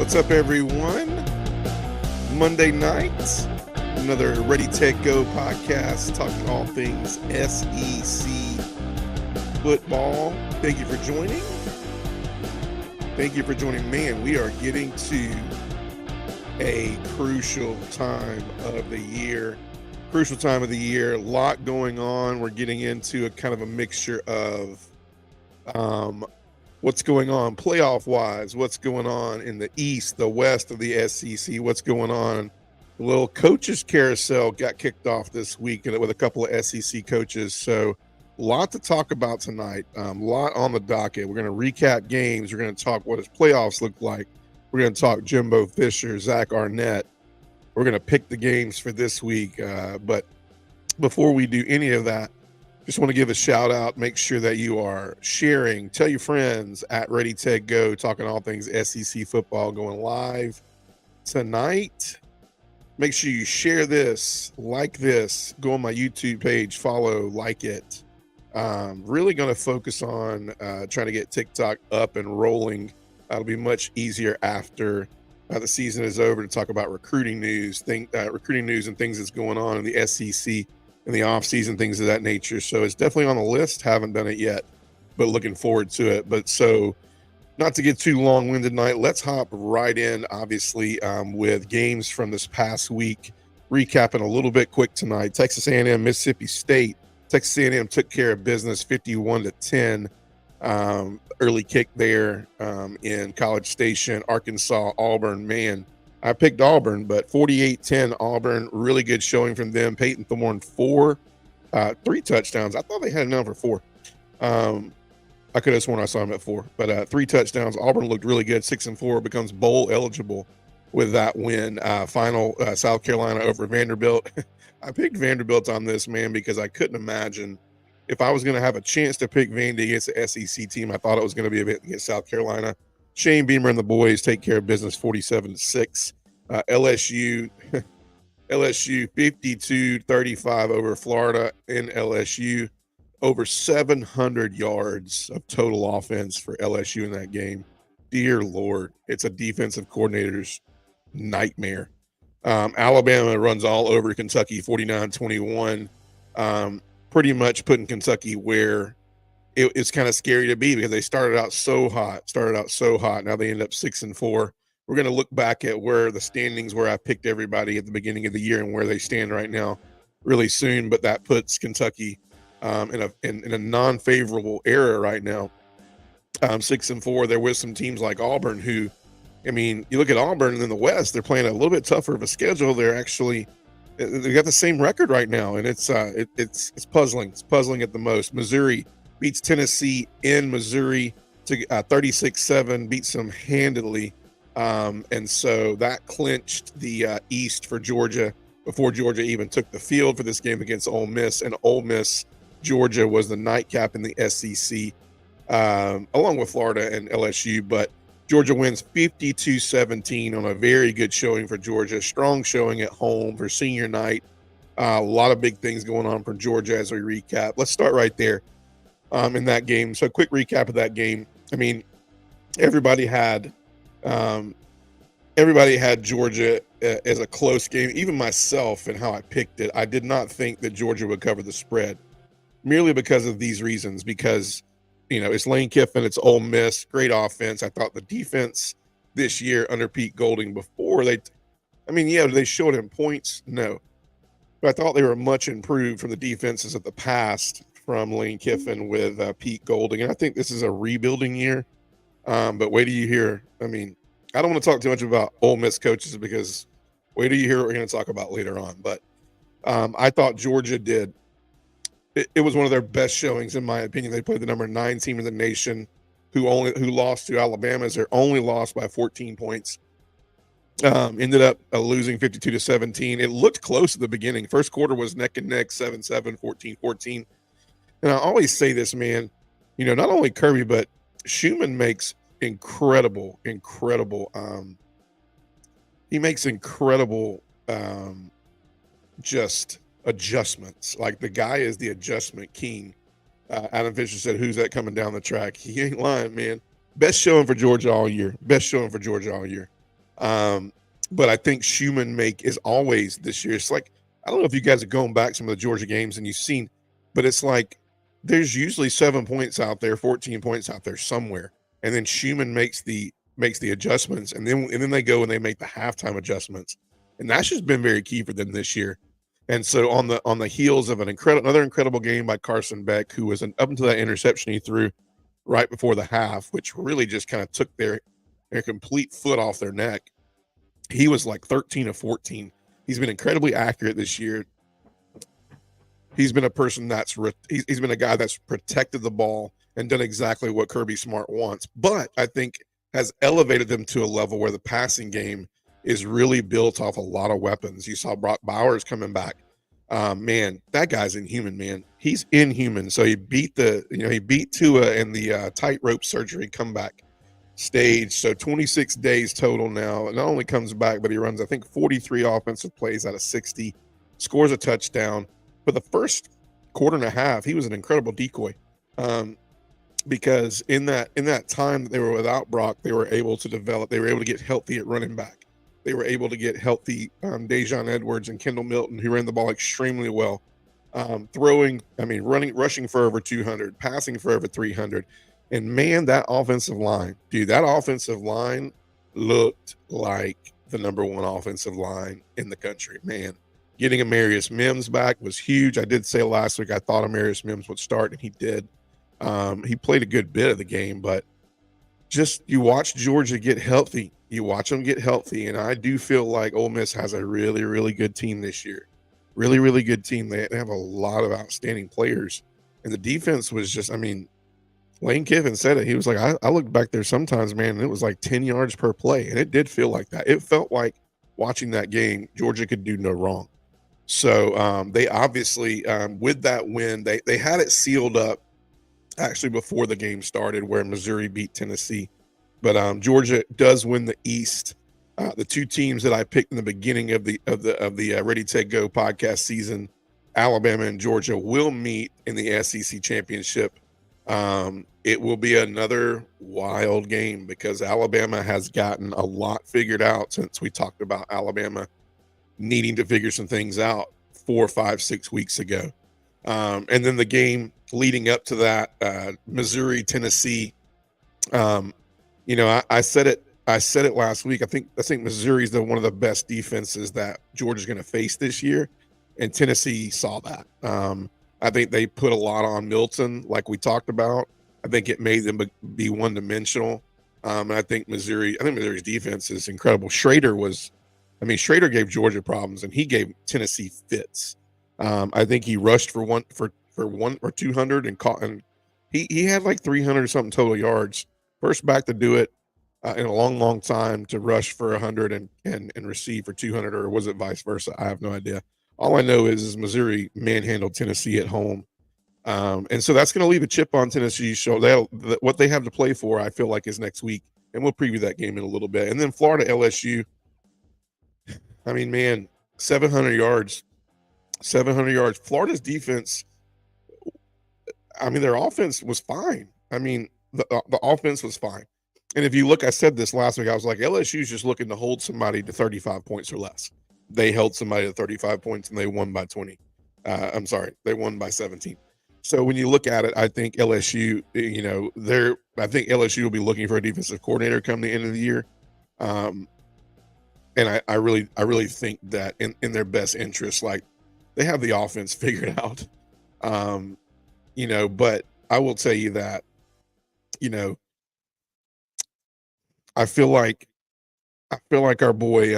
What's up, everyone? Monday night, another Ready, Tech, Go podcast talking all things SEC football. Thank you for joining. Man, we are getting to a crucial time of the year. A lot going on. We're getting into a kind of a mixture of what's going on playoff-wise, what's going on in the East, the West of the SEC, what's going on. The little coaches carousel got kicked off this week with a couple of SEC coaches. So a lot to talk about tonight, a lot on the docket. We're going to recap games. We're going to talk what his playoffs look like. We're going to talk Jimbo Fisher, Zach Arnett. We're going to pick the games for this week. But before we do any of that, just want to give a shout out. Make sure that you are sharing. Tell your friends at Ready, Tech, Go, talking all things SEC football, going live tonight. Make sure you share this, like this, go on my YouTube page, follow, like it. Really going to focus on trying to get TikTok up and rolling. It'll be much easier after the season is over to talk about recruiting news and things that's going on in the SEC in the off season, things of that nature. So it's definitely on the list. Haven't done it yet, but looking forward to it. But so not to get too long-winded tonight, let's hop right in, obviously, with games from this past week. Recapping a little bit quick tonight. Texas A&M, Mississippi State. Texas A&M took care of business 51-10. Early kick there in College Station. Arkansas, Auburn, man. I picked Auburn, but 48-10 Auburn, really good showing from them. Peyton Thorne, 3 touchdowns. I thought they had enough for 4. I could have sworn I saw him at 4, but 3 touchdowns. Auburn looked really good, 6-4, becomes bowl eligible with that win. Final South Carolina over Vanderbilt. I picked Vanderbilt on this, man, because I couldn't imagine if I was going to have a chance to pick Vandy against the SEC team. I thought it was going to be against South Carolina. Shane Beamer and the boys take care of business 47-6. LSU 52-35 over Florida in LSU. Over 700 yards of total offense for LSU in that game. Dear Lord, it's a defensive coordinator's nightmare. Alabama runs all over Kentucky 49-21. Pretty much putting Kentucky where it's kind of scary to be because they started out so hot. Now they end up 6-4. We're going to look back at where the standings, where I picked everybody at the beginning of the year and where they stand right now really soon. But that puts Kentucky in a non-favorable era right now. 6-4. There was some teams like Auburn who, I mean, you look at Auburn and in the West, they're playing a little bit tougher of a schedule. They got the same record right now, and it's puzzling. It's puzzling at the most. Missouri beats Tennessee in Missouri to 36-7, beats them handedly. And so that clinched the East for Georgia before Georgia even took the field for this game against Ole Miss. And Ole Miss, Georgia was the nightcap in the SEC, along with Florida and LSU. But Georgia wins 52-17 on a very good showing for Georgia. Strong showing at home for senior night. A lot of big things going on for Georgia as we recap. Let's start right there in that game. So quick recap of that game. I mean, everybody had Georgia as a close game. Even myself and how I picked it, I did not think that Georgia would cover the spread, merely because of these reasons. Because, you know, it's Lane Kiffin, it's Ole Miss, great offense. I thought the defense this year under Pete Golding they showed him points, no. But I thought they were much improved from the defenses of the past from Lane Kiffin with Pete Golding. And I think this is a rebuilding year. But wait till you hear, I mean, I don't want to talk too much about Ole Miss coaches because wait till you hear what we're going to talk about later on. But I thought Georgia did. It was one of their best showings, in my opinion. They played the number 9 team in the nation who lost to Alabama as their only loss by 14 points. Ended up losing 52-17. It looked close at the beginning. First quarter was neck and neck, 7-7, 14-14. And I always say this, man, you know, not only Kirby, but Schumann makes incredible just adjustments. Like, the guy is the adjustment king. Adam Fisher said, who's that coming down the track? He ain't lying, man. Best showing for Georgia all year. But I think Schumann is always this year. It's like, I don't know if you guys are going back some of the Georgia games and you've seen, but it's like there's usually 7 points out there, 14 points out there somewhere. And then Schumann makes the adjustments, and then they go and they make the halftime adjustments. And that's just been very key for them this year. And so on the heels of another incredible game by Carson Beck, who was up until that interception he threw right before the half, which really just kind of took their complete foot off their neck. He was like 13 of 14. He's been incredibly accurate this year. He's been a person he's been a guy that's protected the ball and done exactly what Kirby Smart wants, but I think has elevated them to a level where the passing game is really built off a lot of weapons. You saw Brock Bowers coming back. Man, that guy's inhuman, man. He's inhuman. So he beat Tua in the tightrope surgery comeback stage. So 26 days total now. Not only comes back, but he runs, I think, 43 offensive plays out of 60, scores a touchdown. For the first quarter and a half, he was an incredible decoy. Because in that time that they were without Brock, they were able to get healthy at running back. They were able to get healthy Dejon Edwards and Kendall Milton, who ran the ball extremely well. Rushing for over 200, passing for over 300. And man, that offensive line looked like the number one offensive line in the country, man. Getting Amarius Mims back was huge. I did say last week I thought Amarius Mims would start, and he did. He played a good bit of the game, but just you watch Georgia get healthy. You watch them get healthy, and I do feel like Ole Miss has a really, really good team this year. Really, really good team. They have a lot of outstanding players, and the defense was just, Lane Kiffin said it. He was like, I look back there sometimes, man, and it was like 10 yards per play, and it did feel like that. It felt like watching that game, Georgia could do no wrong. So they obviously, with that win, they had it sealed up actually before the game started, where Missouri beat Tennessee. But Georgia does win the East. The two teams that I picked in the beginning of the Ready to Go podcast season, Alabama and Georgia, will meet in the SEC championship. It will be another wild game because Alabama has gotten a lot figured out since we talked about Alabama needing to figure some things out 4, 5, 6 weeks ago. And then the game leading up to that, Missouri, Tennessee. I said it last week. I think Missouri's one of the best defenses that Georgia's going to face this year, and Tennessee saw that. I think they put a lot on Milton, like we talked about. I think it made them be one-dimensional. And I think Missouri's defense is incredible. Schrader gave Georgia problems, and he gave Tennessee fits. I think he rushed for one or 200 and caught, and he had like 300 something total yards. First back to do it in a long, long time, to rush for 100 and receive for 200, or was it vice versa? I have no idea. All I know is Missouri manhandled Tennessee at home. And so that's going to leave a chip on Tennessee's shoulder. What they have to play for, I feel like, is next week. And we'll preview that game in a little bit. And then Florida, LSU. 700 yards. 700 yards. Florida's defense, their offense was fine. The offense was fine. And if you look, I said this last week, I was like, LSU's just looking to hold somebody to 35 points or less. They held somebody to 35 points, and they won by 20. They won by 17. So when you look at it, I think LSU, I think LSU will be looking for a defensive coordinator come the end of the year. And I really think that in their best interest, like, they have the offense figured out. But I will tell you that, I feel like our boy,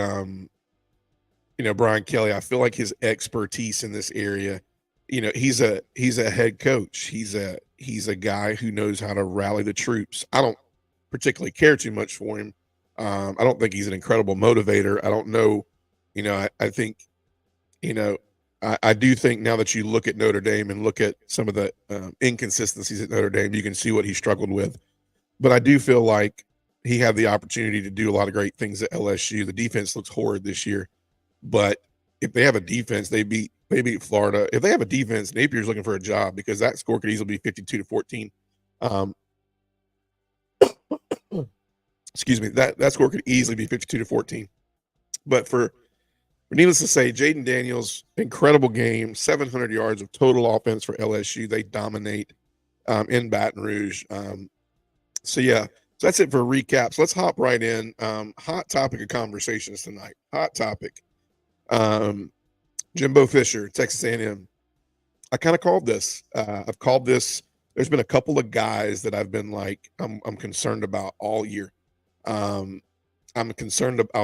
Brian Kelly, I feel like his expertise in this area, he's a head coach. He's a guy who knows how to rally the troops. I don't particularly care too much for him. I don't think he's an incredible motivator. I don't know. I think, I do think now that you look at Notre Dame and look at some of the inconsistencies at Notre Dame, you can see what he struggled with. But I do feel like he had the opportunity to do a lot of great things at LSU. The defense looks horrid this year, but if they have a defense, they beat Florida. If they have a defense, Napier's looking for a job, because that score could easily be 52-14. Excuse me. That score could easily be 52-14. But for needless to say, Jaden Daniels, incredible game, 700 yards of total offense for LSU. They dominate in Baton Rouge. So that's it for recaps. Let's hop right in. Hot topic of conversations tonight. Hot topic. Jimbo Fisher, Texas A&M. I kind of called this. I've called this. There's been a couple of guys that I've been like, I'm concerned about all year. I was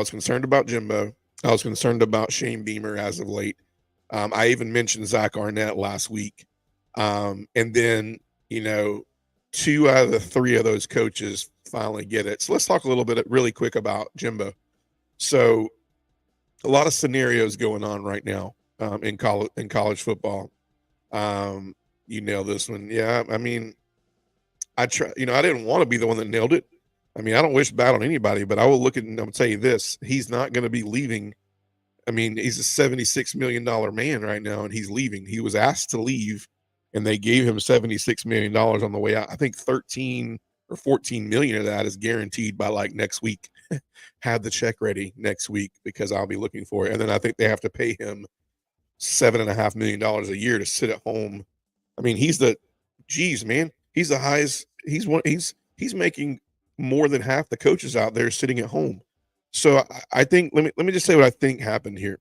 concerned about Jimbo. I was concerned about Shane Beamer as of late. I even mentioned Zach Arnett last week. And then, 2 out of the 3 of those coaches finally get it. So let's talk a little bit really quick about Jimbo. So a lot of scenarios going on right now in college football. You nailed this one. Yeah, I mean, I didn't want to be the one that nailed it. I mean, I don't wish bad on anybody, but I will look at and I'll tell you this: he's not going to be leaving. I mean, he's a $76 million man right now, and he's leaving. He was asked to leave, and they gave him $76 million on the way out. I think 13 or 14 million of that is guaranteed by like next week. Have the check ready next week because I'll be looking for it. And then I think they have to pay him $7.5 million a year to sit at home. I mean, he's the highest. He's making more than half the coaches out there sitting at home. So I think let me just say what I think happened here.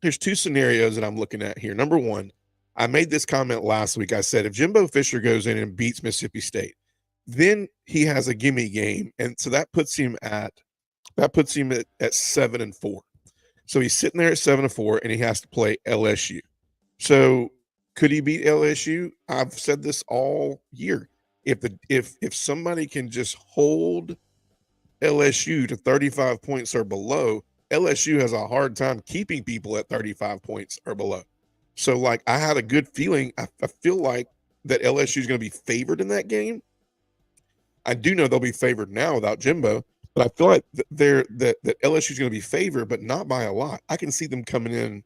There's 2 scenarios that I'm looking at here. Number one, I made this comment last week. I said if Jimbo Fisher goes in and beats Mississippi State, then he has a gimme game, and so that puts him at 7-4. So he's sitting there at 7-4, and he has to play LSU. So could he beat LSU? I've said this all year. If somebody can just hold LSU to 35 points or below, LSU has a hard time keeping people at 35 points or below. So, like, I had a good feeling. I feel like that LSU is going to be favored in that game. I do know they'll be favored now without Jimbo, but I feel like that LSU is going to be favored, but not by a lot. I can see them coming in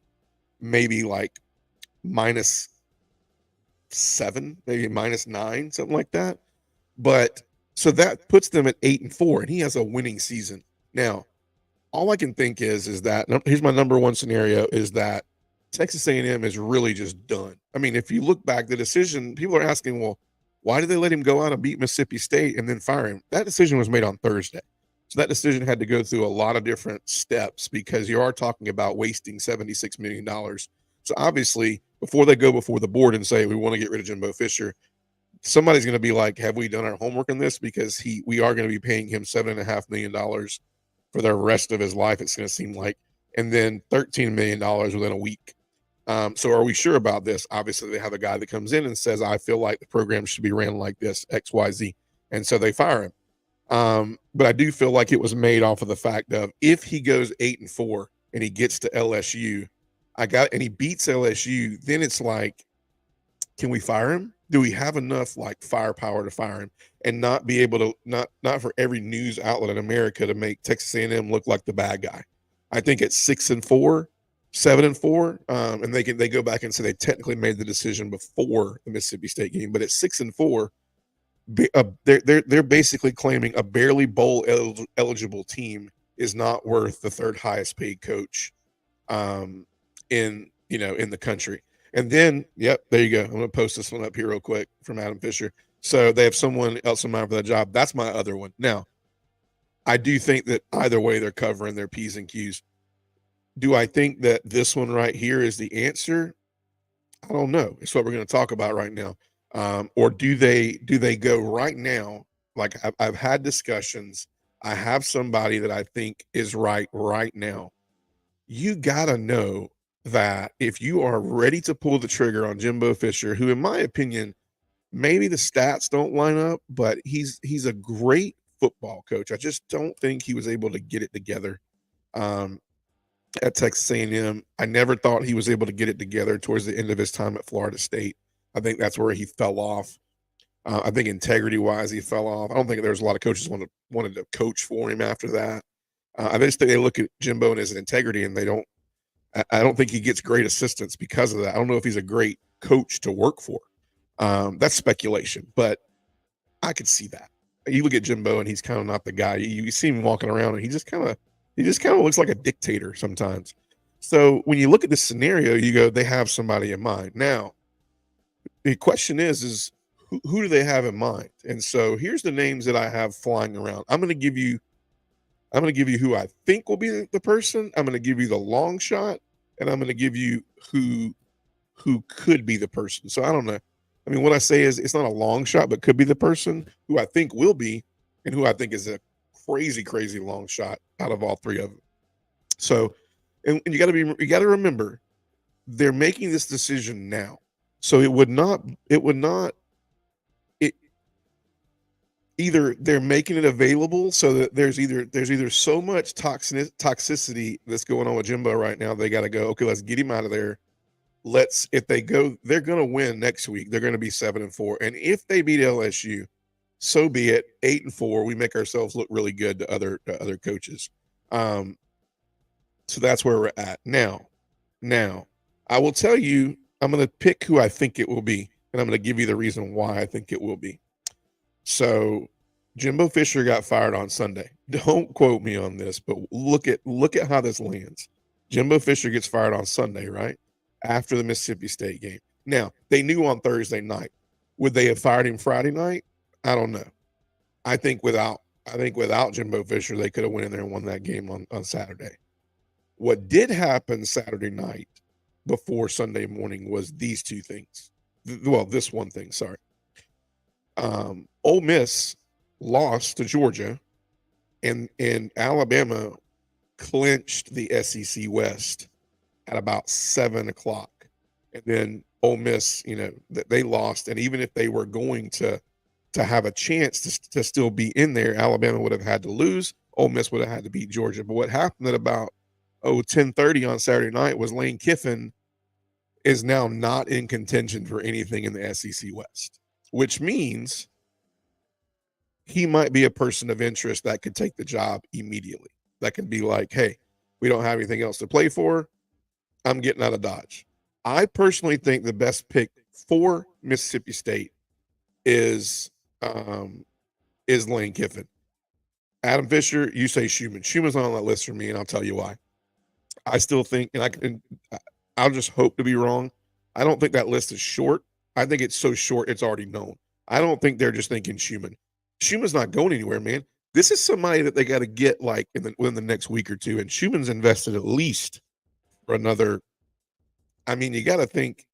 maybe like -7, maybe -9, something like that. But so that puts them at 8-4, and he has a winning season. Now, all I can think is that here's my number one scenario is that Texas A&M is really just done. I mean, if you look back, the decision, people are asking, well, why did they let him go out and beat Mississippi State and then fire him? That decision was made on Thursday. So that decision had to go through a lot of different steps because you are talking about wasting $76 million. So obviously, before they go before the board and say, we want to get rid of Jimbo Fisher, somebody's going to be like, have we done our homework on this? Because we are going to be paying him $7.5 million for the rest of his life, it's going to seem like, and then $13 million within a week. So are we sure about this? Obviously, they have a guy that comes in and says, I feel like the program should be ran like this, XYZ. And so they fire him. But I do feel like it was made off of the fact of if he goes 8-4 and he gets to LSU, and he beats LSU, then it's like, can we fire him? Do we have enough like firepower to fire him and not be able to not for every news outlet in America to make Texas A&M look like the bad guy? I think at 6-4, 7-4, and they go back and say they technically made the decision before the Mississippi State game, but at 6-4, they're basically claiming a barely bowl eligible team is not worth the 3rd highest paid coach in the country. And then, yep, there you go. I'm going to post this one up here real quick from Adam Fisher. So they have someone else in mind for that job. That's my other one. Now, I do think that either way they're covering their P's and Q's. Do I think that this one right here is the answer? I don't know. It's what we're going to talk about right now. Or do they go right now? Like I've had discussions. I have somebody that I think is right now. You got to know that if you are ready to pull the trigger on Jimbo Fisher, who in my opinion, maybe the stats don't line up, but he's a great football coach. I just don't think he was able to get it together at Texas A&M. I never thought he was able to get it together towards the end of his time at Florida State. I think that's where he fell off. I think integrity-wise, he fell off. I don't think there was a lot of coaches wanted to coach for him after that. I just think they look at Jimbo and his integrity, and I don't think he gets great assistance because of that. I don't know if he's a great coach to work for. That's speculation, but I could see that. you look at Jimbo and he's kind of not the guy. You see him walking around and he just kind of looks like a dictator sometimes. So when you look at this scenario, you go, they have somebody in mind. Now, the question is who do they have in mind? And so here's the names that I have flying around. I'm going to give you who I think will be the person. I'm going to give you the long shot, and I'm going to give you who could be the person. So I don't know. I mean, what I say is it's not a long shot, but could be the person who I think will be, and who I think is a crazy, crazy long shot out of all three of them. So, and you got to remember, they're making this decision now. So it would not it either they're making it available so that there's either so much toxicity that's going on with Jimbo right now, they got to go, okay, let's get him out of there. If they go, they're going to win next week. They're going to be 7-4. And if they beat LSU, so be it. 8-4, we make ourselves look really good to other coaches. So that's where we're at now. I will tell you, I'm going to pick who I think it will be, and I'm going to give you the reason why I think it will be. So Jimbo Fisher got fired on Sunday. Don't quote me on this, but look at how this lands. Jimbo Fisher gets fired on Sunday, right? After the Mississippi State game. Now, they knew on Thursday night. Would they have fired him Friday night? I don't know. I think without Jimbo Fisher, they could have went in there and won that game on Saturday. What did happen Saturday night before Sunday morning was these two things. Well, this one thing, sorry. Ole Miss lost to Georgia, and Alabama clinched the SEC West at about 7:00. And then Ole Miss, they lost. And even if they were going to have a chance to still be in there, Alabama would have had to lose. Ole Miss would have had to beat Georgia. But what happened at about 10:30 on Saturday night was Lane Kiffin is now not in contention for anything in the SEC West, which means he might be a person of interest that could take the job immediately. That could be like, hey, we don't have anything else to play for. I'm getting out of Dodge. I personally think the best pick for Mississippi State is Lane Kiffin. Adam Fisher, you say Schumann. Schumann's on that list for me, and I'll tell you why. I still think, and I'll just hope to be wrong. I don't think that list is short. I think it's so short it's already known. I don't think they're just thinking Schumann. Schumann's not going anywhere, man. This is somebody that they got to get like within the next week or two, and Schumann's invested at least for another. I mean, you got to think.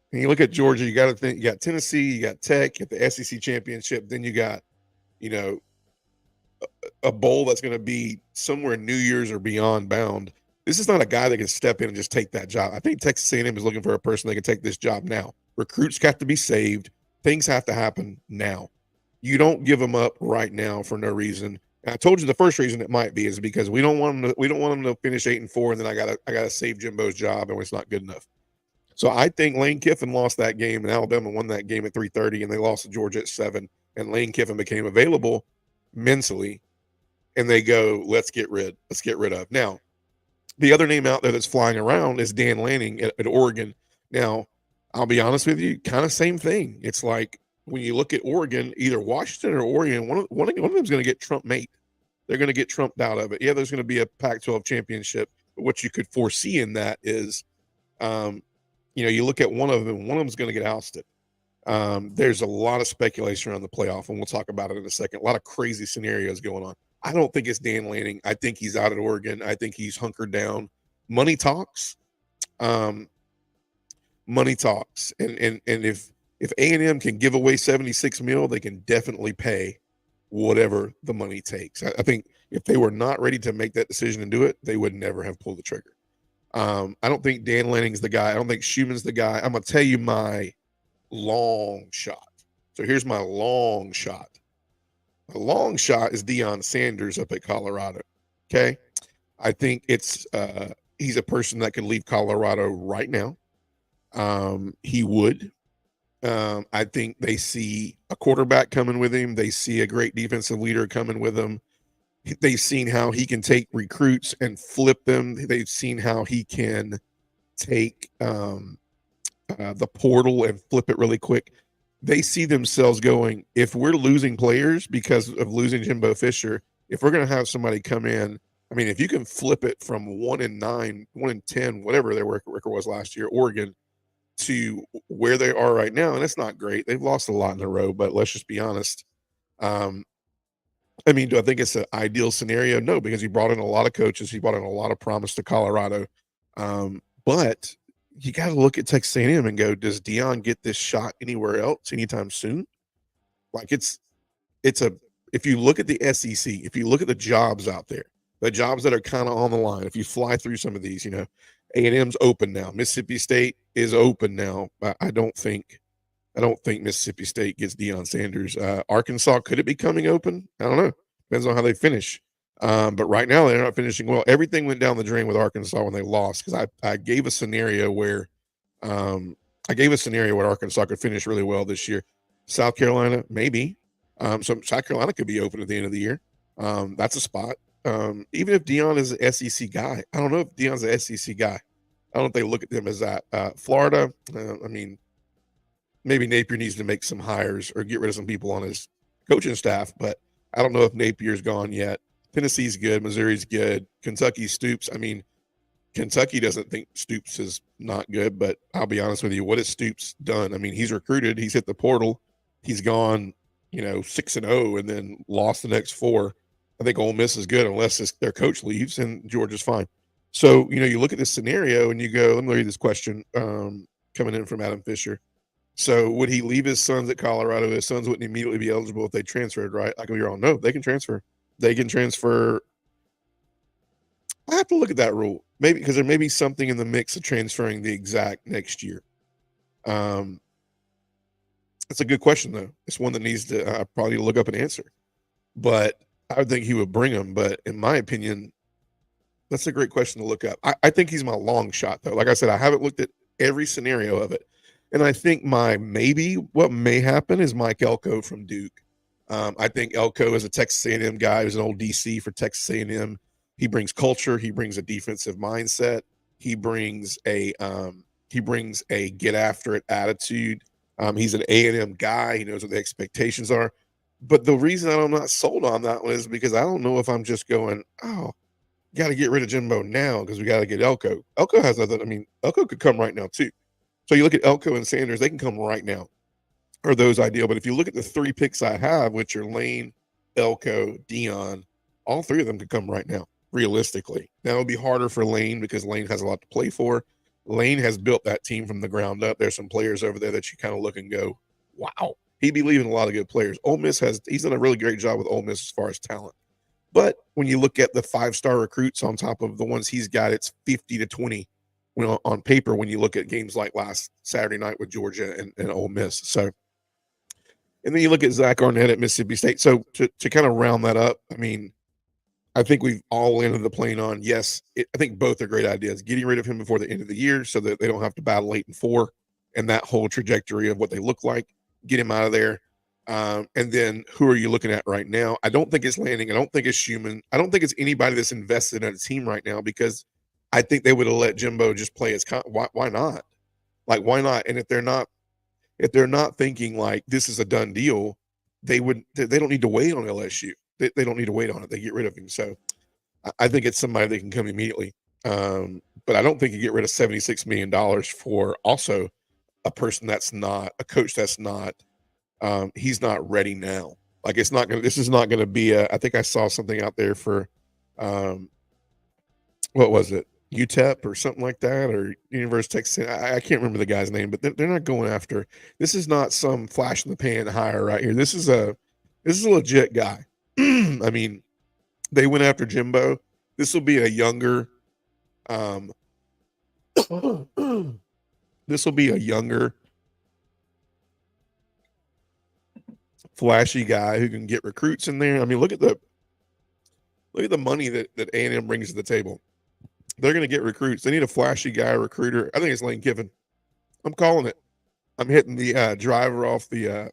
When you look at Georgia, you got to think. You got Tennessee, you got Tech, you got the SEC championship. Then you got, a bowl that's going to be somewhere New Year's or beyond bound. This is not a guy that can step in and just take that job. I think Texas A&M is looking for a person that can take this job now. Recruits got to be saved. Things have to happen now. You don't give them up right now for no reason. And I told you the first reason it might be is because we don't want them to finish 8-4, and then I gotta save Jimbo's job, and it's not good enough. So I think Lane Kiffin lost that game, and Alabama won that game at 3:30, and they lost to Georgia at 7. And Lane Kiffin became available mentally, and they go, let's get rid of. Now, the other name out there that's flying around is Dan Lanning at Oregon. Now, I'll be honest with you, kind of same thing. It's like when you look at Oregon, either Washington or Oregon, one of them is going to get Trump mate. They're going to get trumped out of it. Yeah, there's going to be a Pac-12 championship. But what you could foresee in that is, you look at one of them, and one of them is going to get ousted. There's a lot of speculation around the playoff, and we'll talk about it in a second. A lot of crazy scenarios going on. I don't think it's Dan Lanning. I think he's out at Oregon. I think he's hunkered down. Money talks. Money talks. And if A&M can give away $76 million, they can definitely pay whatever the money takes. I think if they were not ready to make that decision and do it, they would never have pulled the trigger. I don't think Dan Lanning's the guy. I don't think Schumann's the guy. I'm going to tell you my long shot. So here's my long shot. My long shot is Deion Sanders up at Colorado. Okay. I think he's a person that could leave Colorado right now. He would. I think they see a quarterback coming with him. They see a great defensive leader coming with him. They've seen how he can take recruits and flip them. They've seen how he can take the portal and flip it really quick. they see themselves going, if we're losing players because of losing Jimbo Fisher, if we're going to have somebody come in, I mean, if you can flip it from 1-9, 1-10, whatever their record was last year, Oregon, to where they are right now, and it's not great. They've lost a lot in a row, but let's just be honest. Um, I mean, do I think it's an ideal scenario? No, because he brought in a lot of coaches. He brought in a lot of promise to Colorado. But you got to look at Texas A&M and go, does Deion get this shot anywhere else anytime soon? Like it's a if you look at the SEC, if you look at the jobs out there, the jobs that are kind of on the line, if you fly through some of these, A&M's open now. Mississippi State is open now. I don't think Mississippi State gets Deion Sanders. Arkansas, could it be coming open? I don't know. Depends on how they finish. But right now they're not finishing well. Everything went down the drain with Arkansas when they lost because I gave a scenario where Arkansas could finish really well this year. South Carolina, maybe. So South Carolina could be open at the end of the year. That's a spot. Even if Deion is an SEC guy, I don't know if Deion's an SEC guy. I don't know if they look at them as that. Florida, I mean, maybe Napier needs to make some hires or get rid of some people on his coaching staff, but I don't know if Napier's gone yet. Tennessee's good. Missouri's good. Kentucky Stoops. I mean, Kentucky doesn't think Stoops is not good, but I'll be honest with you. What has Stoops done? I mean, he's recruited. He's hit the portal. He's gone, 6-0 and then lost the next 4. I think Ole Miss is good unless their coach leaves, and Georgia's fine. So, you look at this scenario and you go, let me read this question coming in from Adam Fisher. So would he leave his sons at Colorado? His sons wouldn't immediately be eligible if they transferred, right? Like we all know, they can transfer. They can transfer. I have to look at that rule, maybe because there may be something in the mix of transferring the exact next year. That's a good question, though. It's one that needs to probably look up and answer. But I would think he would bring him. But in my opinion, that's a great question to look up. I think he's my long shot, though. Like I said, I haven't looked at every scenario of it. And I think what may happen is Mike Elko from Duke. I think Elko is a Texas A&M guy who's an old DC for Texas A&M. He brings culture. He brings a defensive mindset. He brings a get after it attitude. He's an A&M guy. He knows what the expectations are. But the reason I'm not sold on that one is because I don't know if I'm just going, oh, got to get rid of Jimbo now because we got to get Elko. Elko has nothing. I mean, Elko could come right now too. So you look at Elko and Sanders, they can come right now. Are those ideal? But if you look at the 3 picks I have, which are Lane, Elko, Deion, all 3 of them could come right now, realistically. Now it would be harder for Lane because Lane has a lot to play for. Lane has built that team from the ground up. There's some players over there that you kind of look and go, wow. He'd be leaving a lot of good players. Ole Miss he's done a really great job with Ole Miss as far as talent. But when you look at the 5-star recruits on top of the ones he's got, it's 50-20. On paper, when you look at games like last Saturday night with Georgia and Ole Miss. So, and then you look at Zach Arnett at Mississippi State. So to kind of round that up, I mean, I think we've all landed the plane on, yes, I think both are great ideas. Getting rid of him before the end of the year so that they don't have to battle 8 and 4 and that whole trajectory of what they look like, get him out of there. And then who are you looking at right now? I don't think it's Lanning. I don't think it's Schumann. I don't think it's anybody that's invested in a team right now because I think they would have let Jimbo just play his why not? Like, why not? And if they're not thinking like this is a done deal, they don't need to wait on LSU. They don't need to wait on it. They get rid of him. So I think it's somebody that can come immediately. But I don't think you get rid of $76 million for also a person that's not a coach that's not he's not ready now. Like this is not gonna be I think I saw something out there for what was it? UTEP or something like that, or University of Texas. I can't remember the guy's name, but they're not going after. This is not some flash in the pan hire right here. This is a legit guy. I mean, they went after Jimbo. This will be a younger. This will be a younger, flashy guy who can get recruits in there. I mean, look at the money that A&M brings to the table. They're going to get recruits. They need a flashy guy, a recruiter. I think it's Lane Kiffin. I'm calling it. I'm hitting the driver off the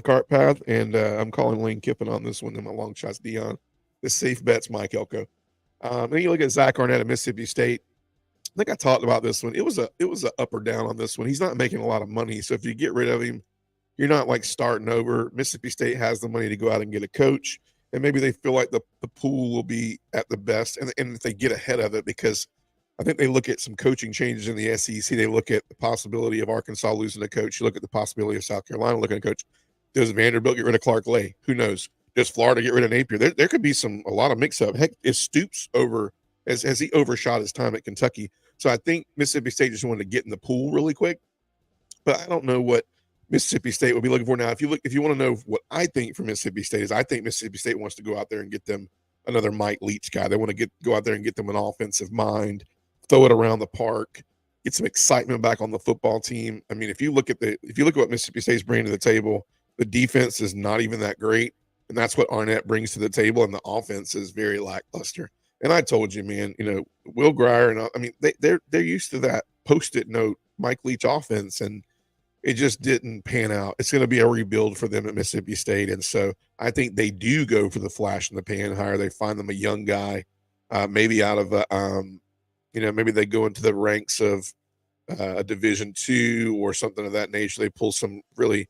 cart path, and I'm calling Lane Kiffin on this one. And my long shot's Deion. The safe bet's Mike Elko. Then you look at Zach Arnett at Mississippi State. I think I talked about this one. It was a up or down on this one. He's not making a lot of money, so if you get rid of him, You're not like starting over. Mississippi State has the money to go out and get a coach, and maybe they feel like the pool will be at the best, and if they get ahead of it, because I think they look at some coaching changes in the SEC. They look at the possibility of Arkansas losing a coach. You look at the possibility of South Carolina looking at a coach. Does Vanderbilt get rid of Clark Lay? Who knows? Does Florida get rid of Napier? There could be a lot of mix up. Heck, is Stoops over? Has he overshot his time at Kentucky? So I think Mississippi State just wanted to get in the pool really quick. But I don't know what Mississippi State will be looking for now. If you want to know what I think for Mississippi State is, I think Mississippi State wants to go out there and get them another Mike Leach guy. They want to go out there and get them an offensive mind, throw it around the park, get some excitement back on the football team. I mean, if you look at what Mississippi State's bringing to the table, the defense is not even that great, and that's what Arnett brings to the table, and the offense is very lackluster. And I told you, man, Will Grier, and I mean, they're used to that post-it note Mike Leach offense, and it just didn't pan out. It's going to be a rebuild for them at Mississippi State. And so I think they do go for the flash in the pan hire. They find them a young guy, maybe out of maybe they go into the ranks of a Division II or something of that nature. They pull some really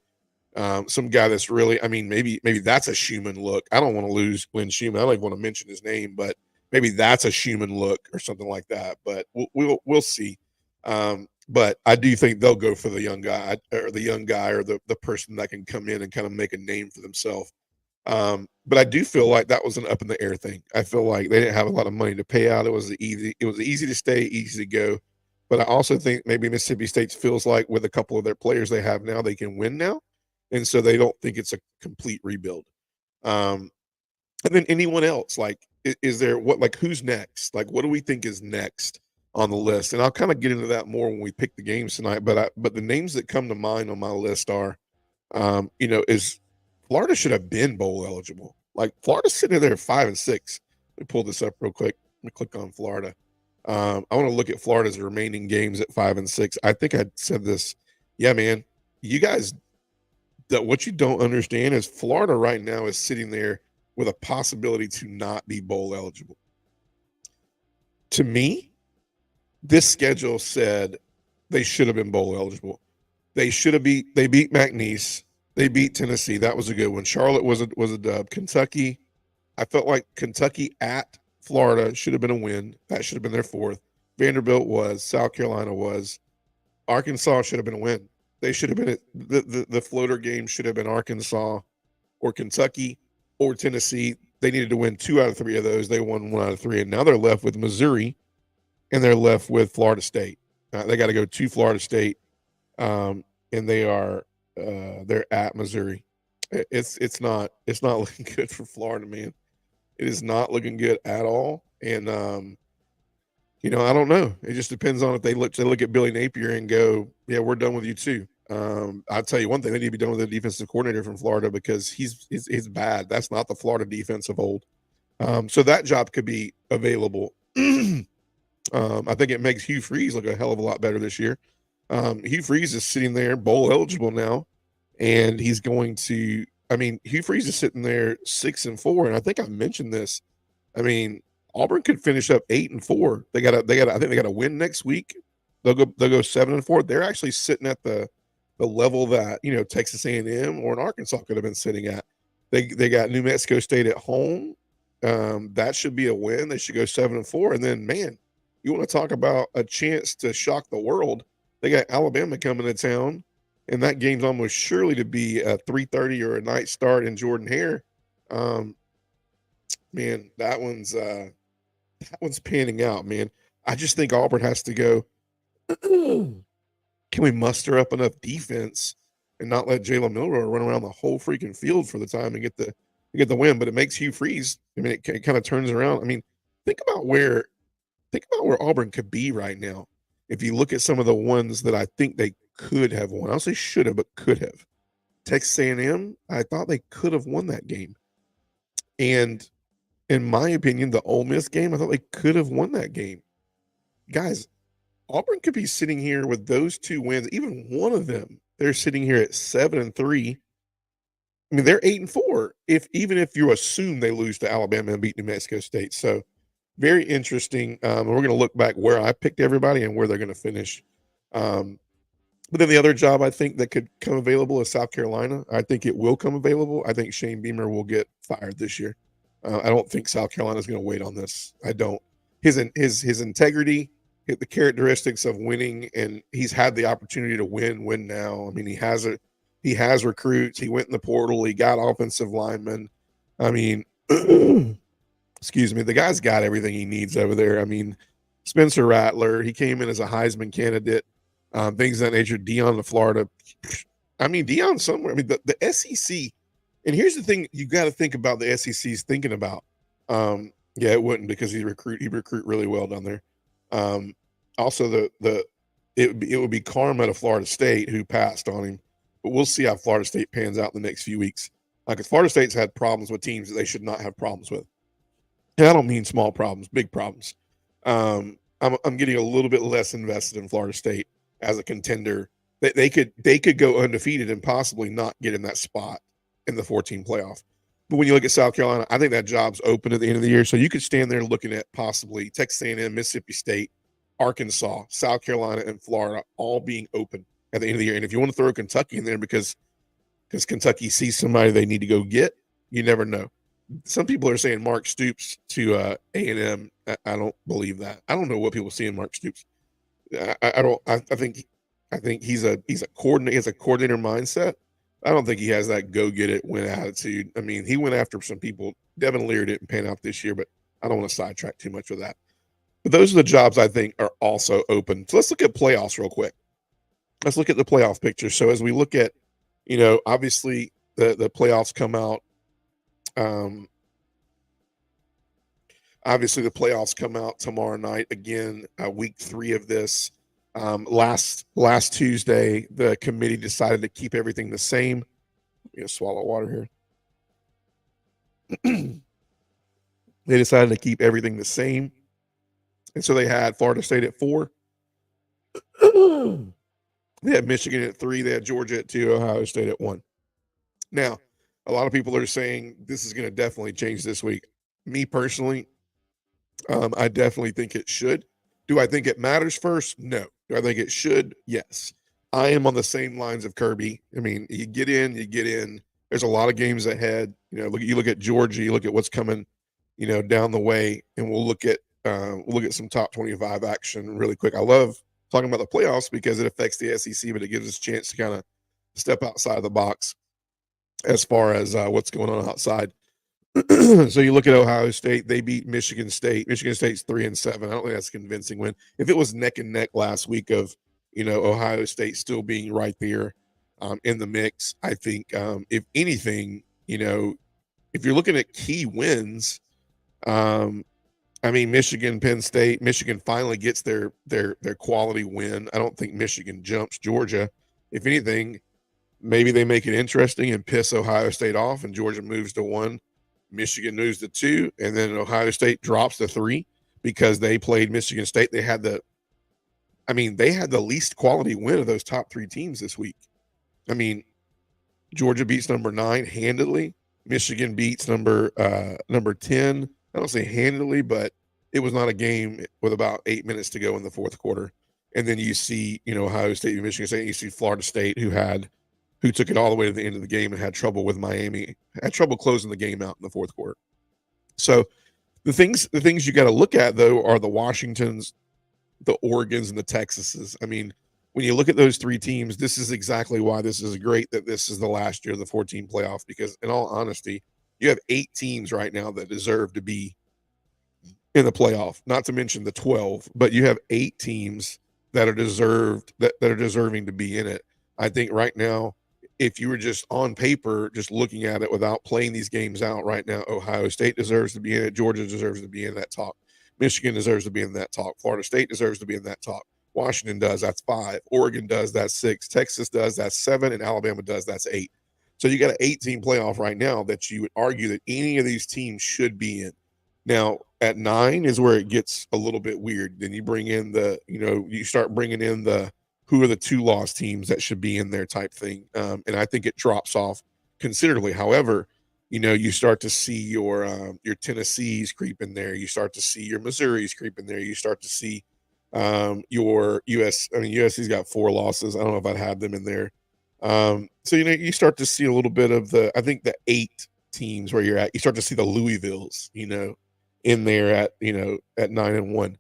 some guy that's really, I mean, maybe that's a Schumann look. I don't want to lose Glenn Schumann. I don't even want to mention his name, but maybe that's a Schumann look or something like that. But we'll see. But I do think they'll go for the young guy or the person that can come in and kind of make a name for themselves. But I do feel like that was an up in the air thing. I feel like they didn't have a lot of money to pay out. It was easy to stay, easy to go. But I also think maybe Mississippi State feels like with a couple of their players they have now, they can win now. And so they don't think it's a complete rebuild. And then anyone else, like, is there who's next? Like, what do we think is next on the list? And I'll kind of get into that more when we pick the games tonight. But the names that come to mind on my list are, is Florida should have been bowl eligible. Like, Florida's sitting there at 5-6. Let me pull this up real quick. Let me click on Florida. I want to look at Florida's remaining games at 5-6. I think I said this. Yeah, man, you guys, what you don't understand is Florida right now is sitting there with a possibility to not be bowl eligible. To me, this schedule said they should have been bowl eligible. They beat McNeese. They beat Tennessee. That was a good one. Charlotte was a dub. Kentucky, I felt like Kentucky at Florida should have been a win. That should have been their fourth. Vanderbilt was. South Carolina was. Arkansas should have been a win. They should have been the floater game should have been Arkansas or Kentucky or Tennessee. They needed to win 2 out of 3 of those. They won 1 out of 3, and now they're left with Missouri, and they're left with Florida State. They got to go to Florida State, and they're at Missouri. It's not looking good for Florida, man. It is not looking good at all, and I don't know. It just depends on if they look at Billy Napier and go, yeah, we're done with you too. I'll tell you one thing: they need to be done with the defensive coordinator from Florida because he's bad. That's not the Florida defense of old. So that job could be available. I think it makes Hugh Freeze look a hell of a lot better this year. Hugh Freeze is sitting there bowl eligible now, and he's going to. I mean, Hugh Freeze is sitting there 6-4, and I think I mentioned this. I mean, Auburn could finish up 8-4. I think they got to win next week. They'll go 7-4. They're actually sitting at the level that Texas A&M or an Arkansas could have been sitting at. They got New Mexico State at home. That should be a win. They should go 7-4. And then, man, you want to talk about a chance to shock the world? They got Alabama coming to town, and that game's almost surely to be a 3:30 or a night start in Jordan-Hare. Man, that one's panning out, man. I just think Auburn has to go. Can we muster up enough defense and not let Jalen Milroe run around the whole freaking field for the time and get the win? But it makes Hugh Freeze. I mean, it kind of turns around. I mean, think about where Auburn could be right now. If you look at some of the ones that I think they could have won, I'll say should have, but could have. Texas A&M, I thought they could have won that game. And in my opinion, the Ole Miss game, I thought they could have won that game. Guys, Auburn could be sitting here with those 2 wins, even one of them. They're sitting here at 7-3. I mean, they're 8-4. Even if you assume they lose to Alabama and beat New Mexico State, so very interesting. We're going to look back where I picked everybody and where they're going to finish. But But then the other job I think that could come available is South Carolina. I think it will come available. I think Shane Beamer will get fired this year. I don't think South Carolina is going to wait on this. I don't. His integrity, the characteristics of winning, and he's had the opportunity to win now. I mean, he has recruits. He went in the portal. He got offensive linemen. I mean, excuse me, the guy's got everything he needs over there. I mean, Spencer Rattler, he came in as a Heisman candidate. Things of that nature. Dion to Florida. I mean, Dion somewhere. I mean, the SEC. And here's the thing: you got to think about the SEC's thinking about. Yeah, it wouldn't because he recruit really well down there. Also, it would be Karma to Florida State who passed on him, but we'll see how Florida State pans out in the next few weeks. Because Florida State's had problems with teams that they should not have problems with. And I don't mean small problems, big problems. I'm getting a little bit less invested in Florida State as a contender. They could go undefeated and possibly not get in that spot in the 14 playoff. But when you look at South Carolina, I think that job's open at the end of the year. So you could stand there looking at possibly Texas A&M, Mississippi State, Arkansas, South Carolina, and Florida all being open at the end of the year. And if you want to throw Kentucky in there because Kentucky sees somebody they need to go get, you never know. Some people are saying Mark Stoops to A&M. I don't believe that. I don't know what people see in Mark Stoops. I don't. I think he's a coordinator. He has a coordinator mindset. I don't think he has that go get it win attitude. I mean, he went after some people. Devin Lear didn't pan out this year, but I don't want to sidetrack too much with that. But those are the jobs I think are also open. So let's look at playoffs real quick. Let's look at the playoff picture. So as we look at, obviously the playoffs come out. Obviously the playoffs come out tomorrow night. Again, week 3 of this. Last Tuesday, the committee decided to keep everything the same. I'm going to swallow water here. They decided to keep everything the same. And so they had Florida State at 4. They had Michigan at 3. They had Georgia at 2. Ohio State at 1. Now, a lot of people are saying this is going to definitely change this week. Me personally, I definitely think it should. Do I think it matters first? No. Do I think it should? Yes. I am on the same lines of Kirby. I mean, you get in. There's a lot of games ahead. You look at Georgia, you look at what's coming, down the way, and we'll look at some top 25 action really quick. I love talking about the playoffs because it affects the SEC, but it gives us a chance to kind of step outside of the box as far as what's going on outside. So you look at Ohio State, they beat Michigan State. Michigan State's 3-7. I don't think that's a convincing win. If it was neck and neck last week of, Ohio State still being right there in the mix, I think if anything, if you're looking at key wins, Michigan, Penn State, Michigan finally gets their quality win. I don't think Michigan jumps Georgia. If anything, maybe they make it interesting and piss Ohio State off, and Georgia moves to 1. Michigan moves to 2, and then Ohio State drops to 3 because they played Michigan State. They had the least quality win of those top 3 teams this week. I mean, Georgia beats number 9 handedly. Michigan beats number 10. I don't say handedly, but it was not a game with about 8 minutes to go in the fourth quarter. And then you see, Ohio State and Michigan State. And you see Florida State, who took it all the way to the end of the game and had trouble with Miami, had trouble closing the game out in the fourth quarter. So the things you got to look at, though, are the Washingtons, the Oregons, and the Texases. I mean, when you look at those 3 teams, this is exactly why this is great that this is the last year of the 14 playoff, because in all honesty, you have 8 teams right now that deserve to be in the playoff, not to mention the 12, but you have 8 teams that are deserving to be in it. I think right now, if you were just on paper, just looking at it without playing these games out right now, Ohio State deserves to be in it. Georgia deserves to be in that talk. Michigan deserves to be in that talk. Florida State deserves to be in that talk. Washington does, that's 5. Oregon does, that's 6. Texas does, that's 7. And Alabama does, that's 8. So you got an 8-team playoff right now that you would argue that any of these teams should be in. Now, at 9 is where it gets a little bit weird. Then you bring in you start bringing in who are the 2 lost teams that should be in there type thing. And I think it drops off considerably. However, you start to see your Tennessees creep in there. You start to see your Missouris creep in there. You start to see Your USC's got 4 losses. I don't know if I'd have them in there. So you start to see a little bit of I think the 8 teams where you're at. You start to see the Louisvilles, in there at 9-1.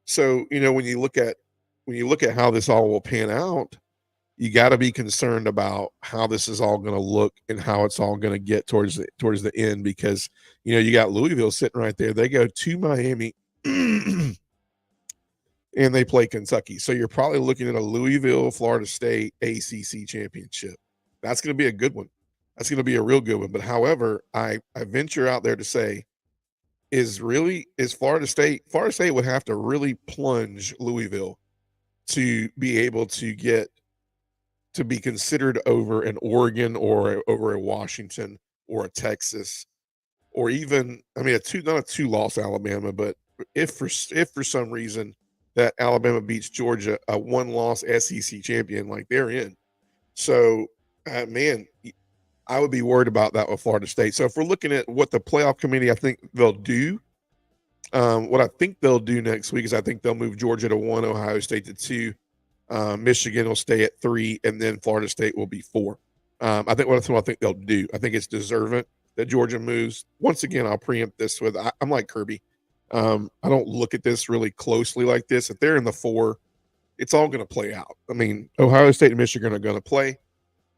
So when you look at how this all will pan out, you got to be concerned about how this is all going to look and how it's all going to get towards the end, because you got Louisville sitting right there. They go to Miami and they play Kentucky. So you're probably looking at a Louisville Florida State ACC championship. That's going to be a good one. That's going to be a real good one. But however, I venture out there to say is Florida State would have to really plunge Louisville to be able to be considered over an Oregon or over a Washington or a Texas, or even, not a 2-loss Alabama, but if for some reason that Alabama beats Georgia, a 1-loss SEC champion, like they're in. So, man, I would be worried about that with Florida State. So if we're looking at what the playoff committee, I think they'll do, what I think they'll do next week is I think they'll move Georgia to 1, Ohio State to 2. Michigan will stay at 3, and then Florida State will be 4. I think that's what I think they'll do. I think it's deserving that Georgia moves. Once again, I'll preempt this with I'm like Kirby. I don't look at this really closely like this. If they're in the 4, it's all going to play out. Ohio State and Michigan are going to play.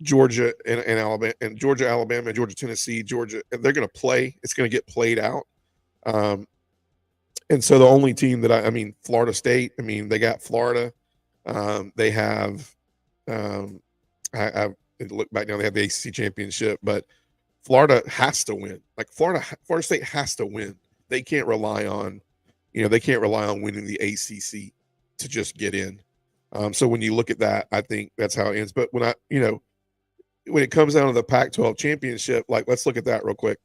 Georgia and Alabama, and Georgia, Alabama, Georgia, Tennessee, Georgia, they're going to play. It's going to get played out. And so the only team that Florida State, they got Florida. They have, I look back now, they have the ACC championship, but Florida has to win. Like Florida State has to win. They can't rely on winning the ACC to just get in. So when you look at that, I think that's how it ends. But when it comes down to the Pac-12 championship, like let's look at that real quick.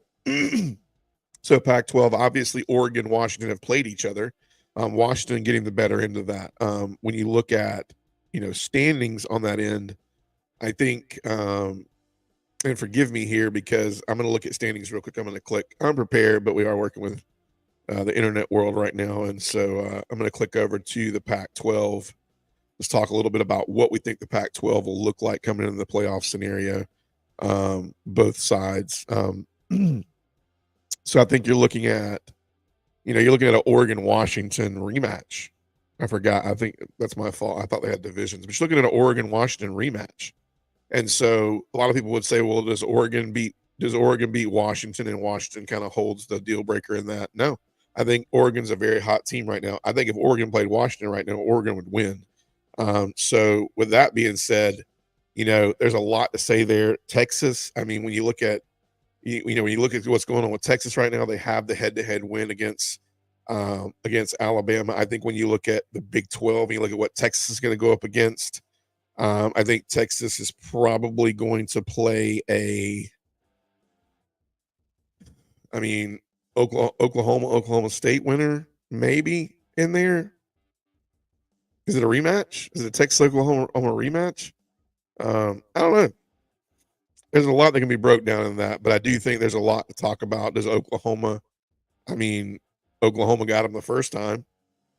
So Pac-12, obviously Oregon, Washington have played each other. Washington getting the better end of that. When you look at, standings on that end, I think, and forgive me here because I'm going to look at standings real quick. I'm going to click. I'm prepared, but we are working with the internet world right now. And so I'm going to click over to the Pac-12. Let's talk a little bit about what we think the Pac-12 will look like coming into the playoff scenario, both sides. So I think you're looking at an Oregon-Washington rematch. I forgot. I think that's my fault. I thought they had divisions. But you're looking at an Oregon-Washington rematch. And so a lot of people would say, well, does Oregon beat Washington, and Washington kind of holds the deal breaker in that? No. I think Oregon's a very hot team right now. I think if Oregon played Washington right now, Oregon would win. So with that being said, there's a lot to say there. Texas, when you look at when you look at what's going on with Texas right now, they have the head-to-head win against Alabama. I think when you look at the Big 12 and you look at what Texas is going to go up against, I think Texas is probably going to play Oklahoma State winner maybe in there. Is it a rematch? Is it a Texas-Oklahoma rematch? I don't know. There's a lot that can be broke down in that, but I do think there's a lot to talk about. Does Oklahoma got them the first time,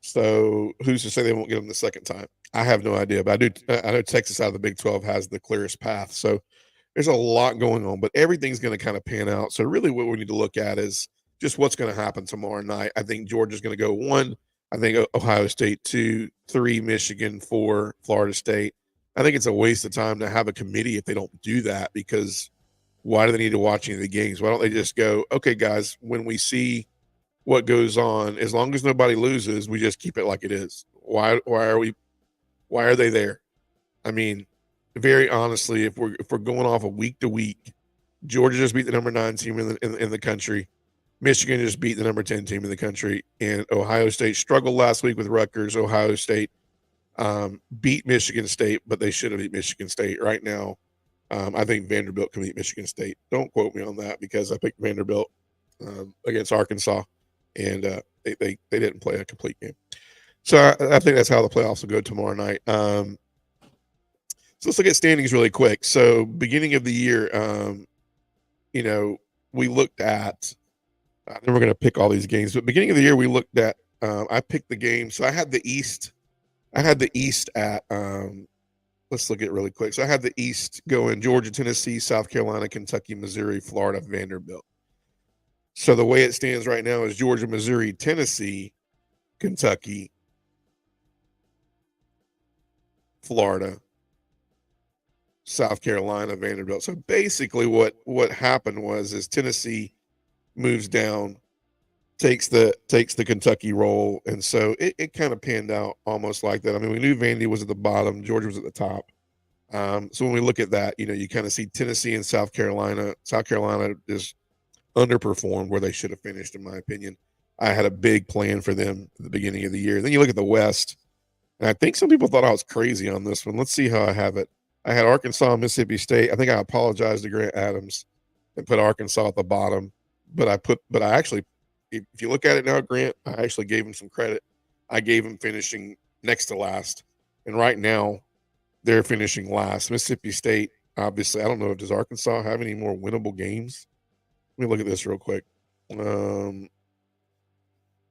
so who's to say they won't get them the second time? I have no idea, but I know Texas out of the Big 12 has the clearest path. So there's a lot going on, but everything's going to kind of pan out. So really what we need to look at is just what's going to happen tomorrow night. I think Georgia's going to go 1. I think Ohio State 2, 3 Michigan, 4 Florida State. I think it's a waste of time to have a committee if they don't do that, because why do they need to watch any of the games? Why don't they just go, okay, guys, when we see what goes on, as long as nobody loses, we just keep it like it is. Why are they there? Very honestly, if we're going off of week to week, Georgia just beat the number 9 team in the country. Michigan just beat the number 10 team in the country, and Ohio State struggled last week with Rutgers. Ohio State beat Michigan State, but they should have beat Michigan State. Right now, I think Vanderbilt can beat Michigan State. Don't quote me on that, because I picked Vanderbilt against Arkansas, and they didn't play a complete game. So I think that's how the playoffs will go tomorrow night. So let's look at standings really quick. So beginning of the year, we looked at, then we're going to pick all these games, but beginning of the year, we looked at, I picked the game. So I had the East I had the East at let's look at it really quick. So I had the East going Georgia, Tennessee, South Carolina, Kentucky, Missouri, Florida, Vanderbilt. So the way it stands right now is Georgia, Missouri, Tennessee, Kentucky, Florida, South Carolina, Vanderbilt. So basically what happened was Tennessee moves down, takes the Kentucky role, and so it kind of panned out almost like that. I mean, we knew Vandy was at the bottom, Georgia was at the top. So when we look at that, you kind of see Tennessee and South Carolina. South Carolina is underperformed where they should have finished, in my opinion. I had a big plan for them at the beginning of the year. Then you look at the West, and I think some people thought I was crazy on this one. Let's see how I have it. I had Arkansas, Mississippi State. I think I apologized to Grant Adams and put Arkansas at the bottom, but I actually, if you look at it now, Grant, I actually gave him some credit. I gave him finishing next to last, and right now they're finishing last. Mississippi State, obviously, I don't know, does Arkansas have any more winnable games? Let me look at this real quick.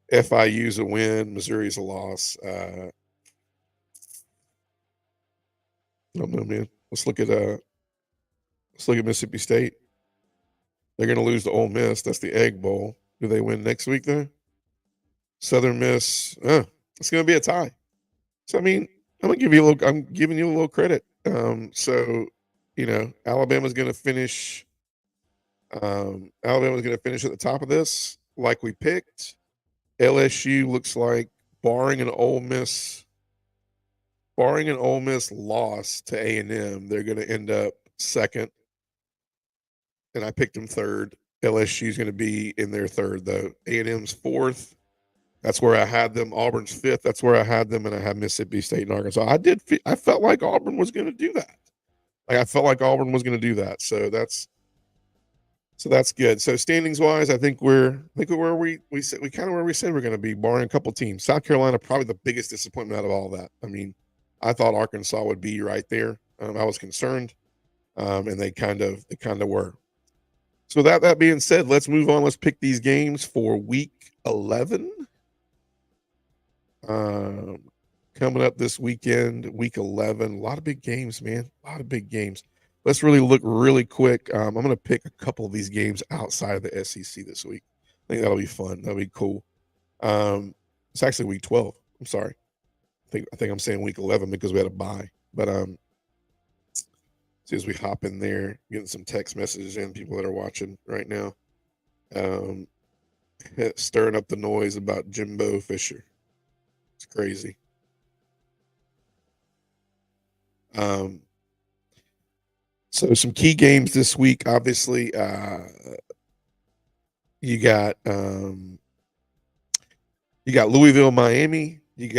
FIU's a win, Missouri's a loss. I don't know, man. Let's look at Mississippi State. They're going to lose to Ole Miss. That's the Egg Bowl. Do they win next week though? Southern Miss. It's going to be a tie. So I mean, I'm giving you a little credit. So Alabama's going to finish. Alabama's going to finish at the top of this, like we picked. LSU looks like, barring an Ole Miss loss to A&M, they're going to end up second. And I picked them third. LSU is going to be in their third, though. A&M's fourth. That's where I had them. Auburn's fifth. That's where I had them, and I had Mississippi State and Arkansas. I felt like Auburn was going to do that. So that's good. So standings wise, I think we're where we said we're going to be, barring a couple teams. South Carolina probably the biggest disappointment out of all that. I mean, I thought Arkansas would be right there. I was concerned, and they kind of were. So that being said, let's move on. Let's pick these games for week 11. Coming up this weekend, week 11. A lot of big games, man. A lot of big games. Let's really look really quick. I'm going to pick a couple of these games outside of the SEC this week. I think that'll be fun. That'll be cool. It's actually week 12. I'm sorry. I think I'm saying week 11 because we had a bye. But see, as we hop in there, getting some text messages in, people that are watching right now, stirring up the noise about Jimbo Fisher. It's crazy. So some key games this week, obviously, you got Louisville, Miami. You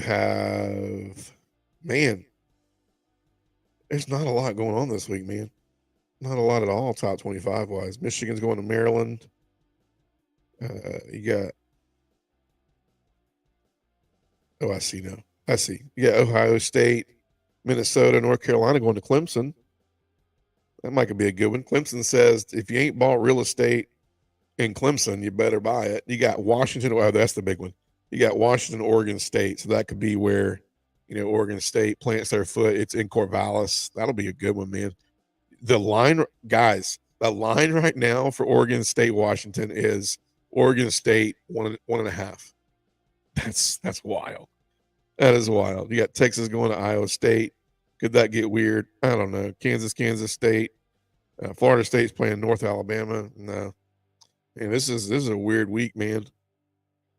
have, man, there's not a lot going on this week, man. Not a lot at all, top 25 wise. Michigan's going to Maryland. I see now. I see. Yeah, Ohio State, Minnesota, North Carolina going to Clemson. That might be a good one. Clemson says if you ain't bought real estate in Clemson, you better buy it. You got Washington. Oh, that's the big one. You got Washington, Oregon State. So that could be where, Oregon State plants their foot. It's in Corvallis. That'll be a good one, man. The line right now for Oregon State, Washington is Oregon State 1.5. That's wild. That is wild. You got Texas going to Iowa State. Could that get weird? I don't know. Kansas State. Florida State's playing North Alabama. No. Man, this is a weird week, man.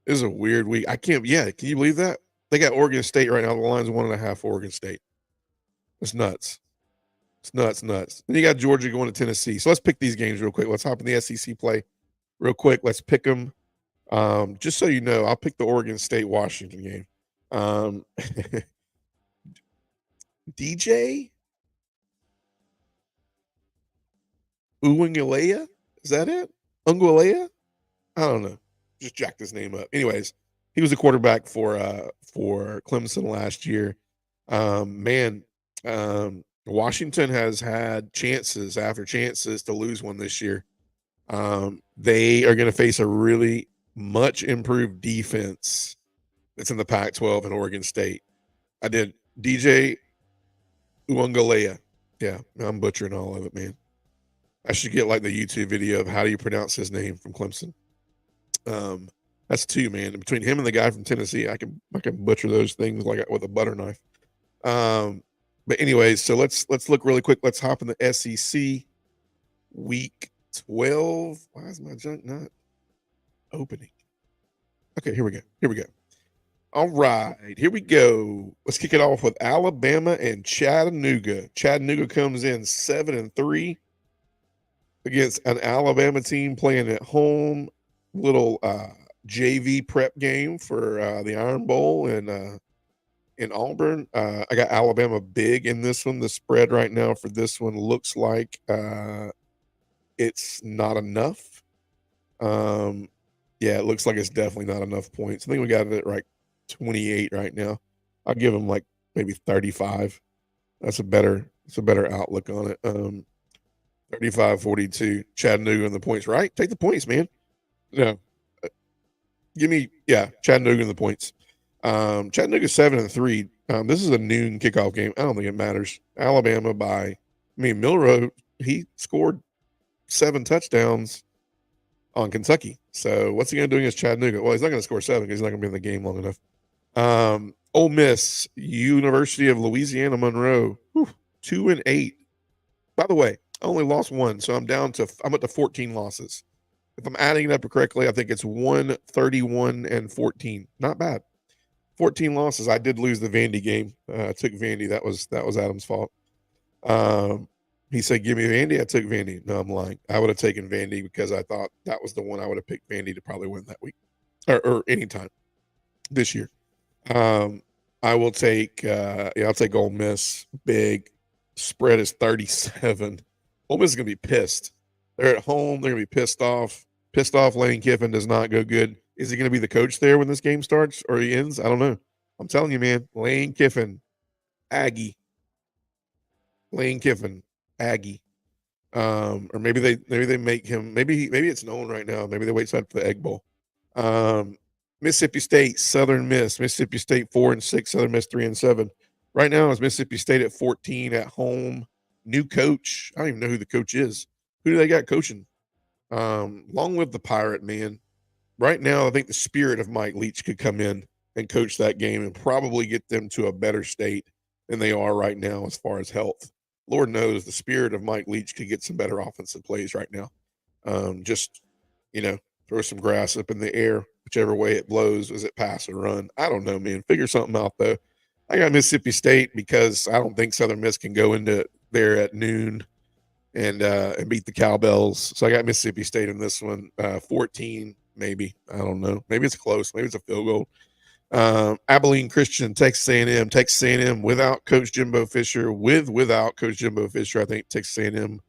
This is a weird week. Can you believe that? They got Oregon State right now. The line's 1.5 for Oregon State. It's nuts. It's nuts. Then you got Georgia going to Tennessee. So let's pick these games real quick. Let's hop in the SEC play real quick. Let's pick them. Just so you know, I'll pick the Oregon State-Washington game. DJ Uwingulea? Is that it? Ungulea? I don't know. Just jacked his name up. Anyways, he was a quarterback for Clemson last year. Washington has had chances after chances to lose one this year. They are going to face a really much improved defense that's in the Pac-12 and Oregon State. I did DJ Uungalea. Yeah, I'm butchering all of it, man. I should get like the YouTube video of how do you pronounce his name from Clemson. That's two, man. Between him and the guy from Tennessee, I can butcher those things like with a butter knife. But anyways, so let's look really quick. Let's hop in the SEC week 12. Why is my junk not opening? Okay, here we go. All right, here we go. Let's kick it off with Alabama and Chattanooga. Chattanooga comes in 7-3 against an Alabama team playing at home. Little JV prep game for the Iron Bowl and in Auburn. I got Alabama big in this one. The spread right now for this one looks like it's not enough. Yeah, it looks like it's definitely not enough points. I think we got it at like 28 right now. I'll give them like maybe 35. That's a better outlook on it. 35-42. Chattanooga in the points, right? Take the points, man. No. Give me, Chattanooga in the points. Chattanooga 7-3. This is a noon kickoff game. I don't think it matters. Alabama Milroe, he scored 7 touchdowns on Kentucky. So what's he going to do against Chattanooga? Well, he's not going to score 7 because he's not going to be in the game long enough. Ole Miss, University of Louisiana Monroe, 2-8. By the way, I only lost 1, so I'm up to 14 losses. If I'm adding it up correctly, I think it's 131-14. Not bad. 14 losses. I did lose the Vandy game. I took Vandy. That was Adam's fault. He said, give me Vandy. I took Vandy. No, I'm lying. I would have taken Vandy because I thought that was the one I would have picked Vandy to probably win that week or anytime this year. I will take, I'll take Ole Miss. Big spread is 37. Ole Miss is going to be pissed. They're at home. They're going to be pissed off. Lane Kiffin does not go good. Is he going to be the coach there when this game starts or he ends? I don't know. I'm telling you, man. Lane Kiffin, Aggie. Lane Kiffin, Aggie. Or maybe they make him. Maybe it's known right now. Maybe they wait for the Egg Bowl. Mississippi State, Southern Miss. Mississippi State 4-6. Southern Miss 3-7. Right now is Mississippi State at 14 at home. New coach. I don't even know who the coach is. Who do they got coaching? Long live the Pirate, man. Right now, I think the spirit of Mike Leach could come in and coach that game and probably get them to a better state than they are right now as far as health. Lord knows the spirit of Mike Leach could get some better offensive plays right now. Just, throw some grass up in the air, whichever way it blows. Is it pass or run? I don't know, man. Figure something out, though. I got Mississippi State because I don't think Southern Miss can go into there at noon and beat the Cowbells. So I got Mississippi State in this one, 14, maybe. I don't know. Maybe it's close. Maybe it's a field goal. Abilene Christian, Texas A&M. Texas A&M without Coach Jimbo Fisher. Without Coach Jimbo Fisher, I think Texas A&M